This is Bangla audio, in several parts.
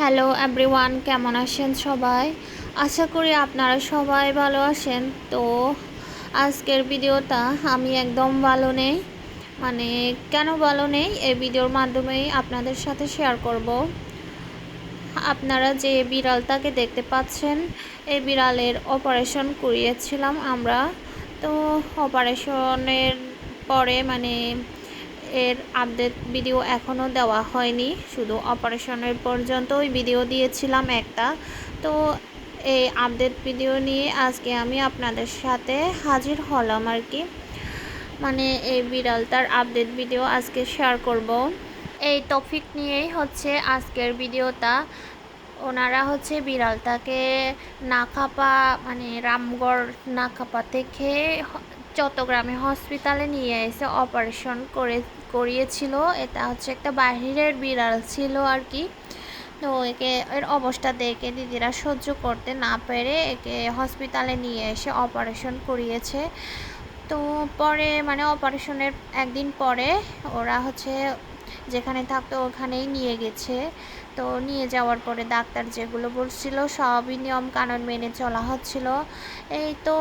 হ্যালো এভরিওয়ান, কেমন আছেন সবাই? আশা করি আপনারা সবাই ভালো আছেন। তো আজকের ভিডিওটা আমি একদম ভালো নেই, মানে কেন ভালো নেই এই ভিডিওর মাধ্যমেই আপনাদের সাথে শেয়ার করব। আপনারা যে বিড়ালটাকে দেখতে পাচ্ছেন, এই বিড়ালের অপারেশন করিয়েছিলাম আমরা। তো অপারেশনের পরে এর আপডেট ভিডিও এখনও দেওয়া হয়নি, শুধু অপারেশনের পর্যন্তই ভিডিও দিয়েছিলাম একটা। তো এই আপডেট ভিডিও নিয়ে আজকে আমি আপনাদের সাথে হাজির হলাম আর কি। এই বিড়ালটার আপডেট ভিডিও আজকে শেয়ার করব। এই টপিক নিয়েই হচ্ছে আজকের ভিডিওটা। ওনারা হচ্ছে বিড়ালটাকে নাকাপা রামগড় নাকাপা থেকে চট্টগ্রামে হসপিটালে নিয়ে এসে অপারেশন করিয়েছিল। এটা হচ্ছে একটা বাহিরের বিড়াল ছিল আর কি। তো এর অবস্থা দেখে দিদিরা সহ্য করতে না পেরে একে হসপিটালে নিয়ে এসে অপারেশন করিয়েছে। তো পরে অপারেশনের একদিন পরে ওরা হচ্ছে যেখানে থাকতো ওখানেই নিয়ে গেছে। তো নিয়ে যাওয়ার পরে ডাক্তার যেগুলো বলছিল সবই নিয়ম কানুন মেনে চলা হচ্ছিল। এই তো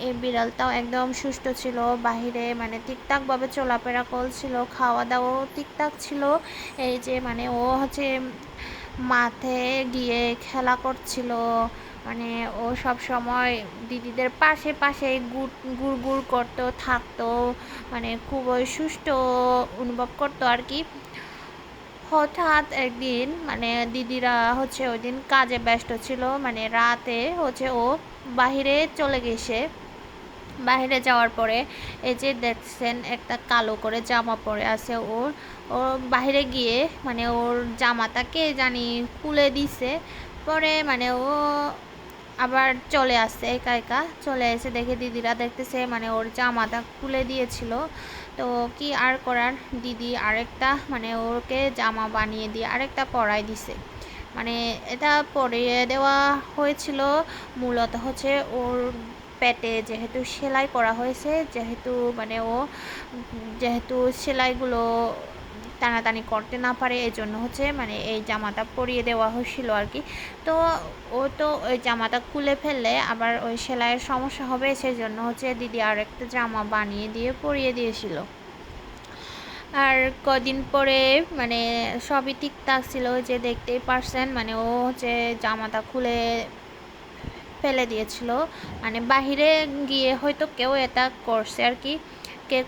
এই বিড়ালটাও একদম সুস্থ ছিল, বাহিরে ঠিকঠাকভাবে চলাফেরা করছিল, খাওয়া দাওয়াও ঠিকঠাক ছিল। এই যে ও হচ্ছে মাঠে গিয়ে খেলা করছিল, ও সব সময় দিদিদের পাশে পাশে গুড় গুড় করতো থাকতো, খুবই সুস্থ অনুভব করতো আর কি। হঠাৎ একদিন দিদিরা হচ্ছে ওই দিন কাজে ব্যস্ত ছিল, রাতে হচ্ছে ও বাহিরে চলে গেছে। বাইরে যাওয়ার পরে এই যে দেখছেন একটা কালো করে জামা পরে আছে ওর। ও বাইরে গিয়ে ওর জামাটাকে জানি খুলে দিছে। পরে ও আবার চলে আসছে, একা একা চলে এসে দেখে দিদিরা দেখতেছে ওর জামাটা খুলে দিয়েছিল। তো কি আর করার, দিদি আরেকটা ওকে জামা বানিয়ে দিয়ে আরেকটা পরাই দিছে। এটা পরিয়ে দেওয়া হয়েছিল মূলত হচ্ছে ওর পেটে, যেহেতু সেলাই করা হয়েছে, যেহেতু সেলাইগুলো টানাটানি করতে না পারে, এই জন্য হচ্ছে এই জামাটা পরিয়ে দেওয়া হয়েছিল আর কি। তো ও তো ওই জামাটা খুলে ফেললে আবার ওই সেলাইয়ের সমস্যা হবে, সেই জন্য হচ্ছে দিদি আর একটা জামা বানিয়ে দিয়ে পরিয়ে দিয়েছিল। আর কদিন পরে সবই ঠিকঠাক ছিল, যে দেখতেই পারছেন ও হচ্ছে জামাটা খুলে ফেলে দিয়েছিল। বাহিরে গিয়ে হয়তো কেউ এটা করছে আর কি। কে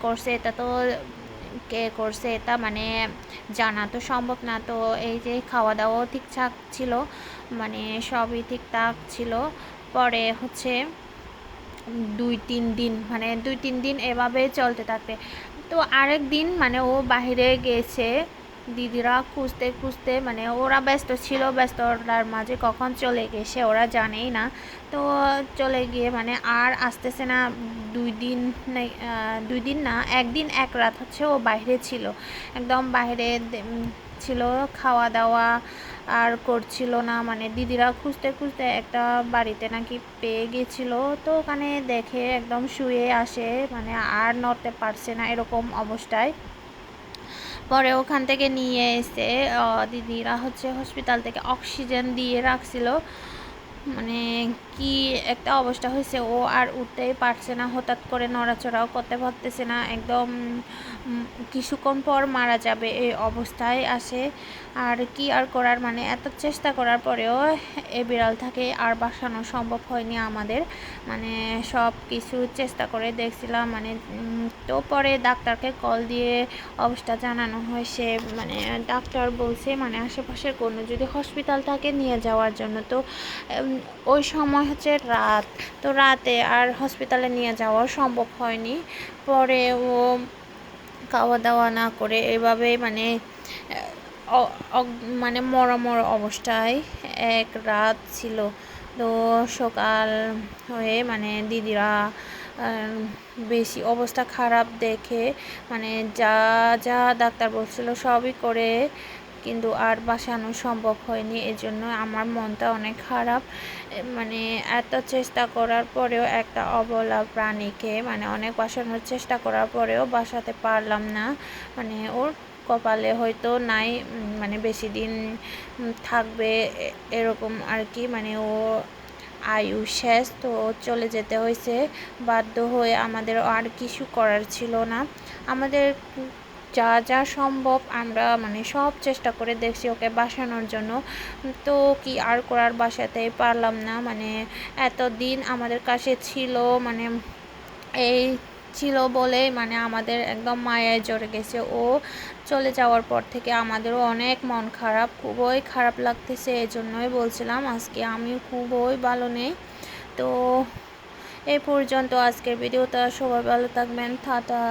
করছে এটা জানা তো সম্ভব না। তো এই যে খাওয়া দাওয়াও ঠিকঠাক ছিল, সবই ঠিকঠাক ছিল। পরে হচ্ছে 2-3 দিন এভাবে চলতে থাকে। তো আরেক দিন ও বাহিরে গেছে, দিদিরা খুঁজতে খুঁজতে ওরা ব্যস্ত ছিল, ব্যস্ততার মাঝে কখন চলে গেছে ওরা জানেই না। তো চলে গিয়ে আর আসতেছে না। 2 দিন না, একদিন এক রাত হচ্ছে ও বাইরে ছিল, একদম বাইরে ছিল, খাওয়া দাওয়া আর করছিল না। দিদিরা খুঁজতে খুঁজতে একটা বাড়িতে নাকি পেয়ে গেছিলো। তো ওখানে দেখে একদম শুয়ে আসে, আর নড়তে পারছে না এরকম অবস্থায়। পরে ওখান থেকে নিয়ে এসে দিদিরা হচ্ছে হসপিটাল থেকে অক্সিজেন দিয়ে রাখছিল। কি একটা অবস্থা হয়েছে, ও আর উঠতেই পারছে না, হঠাৎ করে নড়াচড়াও করতে পারতেছে না, একদম কিছুক্ষণ পর মারা যাবে এই অবস্থায় আসে। আর কি আর করার, এত চেষ্টা করার পরেও এই বিড়ালটাকে আর বাঁচানো সম্ভব হয়নি আমাদের। সব কিছু চেষ্টা করে দেখছিলাম। তো পরে ডাক্তারকে কল দিয়ে অবস্থা জানানো হয়। সে ডাক্তার বলছে আশেপাশের কোনো যদি হসপিটাল থাকে নিয়ে যাওয়ার জন্য। তো ওই সময় হচ্ছে রাত, তো রাতে আর হসপিটালে নিয়ে যাওয়া সম্ভব হয়নি। পরে ও খাওয়া দাওয়া না করে এভাবেই মর অবস্থায় এক রাত ছিল। তো সকাল হয়ে দিদিরা বেশি অবস্থা খারাপ দেখে যা যা ডাক্তার বলছিল সবই করে, কিন্তু আর বাঁচানো সম্ভব হয়নি। এজন্য আমার মনটা অনেক খারাপ। এত চেষ্টা করার পরেও একটা অবলা প্রাণীকে অনেক বাঁচানোর চেষ্টা করার পরেও বাঁচাতে পারলাম না। ওর কপালে হয়তো নাই, মানে বেশি দিন থাকবে এরকম আর কি, মানে ও আয়ু শেষ, তো চলে যেতে হয়েছে বাধ্য হয়ে। আমাদের আর কিছু করার ছিল না, আমাদের যা যা সম্ভব আমরা মানে সব চেষ্টা করে দেখছি ওকে বাসানোর জন্য, তো কি আর করার, বাসাতেই পারলাম না। মানে এতদিন আমাদের কাছে ছিল, মানে এই ছিল বলেই মানে আমাদের একদম মায়ায় জড়ে গেছে। ও চলে যাওয়ার পর থেকে আমাদেরও অনেক মন খারাপ, খুবই খারাপ লাগতেছে। এই জন্যই বলছিলাম আজকে আমি খুবই ভালো নেই। তো এই পর্যন্ত আজকের ভিডিওটা, সবাই ভালো থাকবেন, টাটা।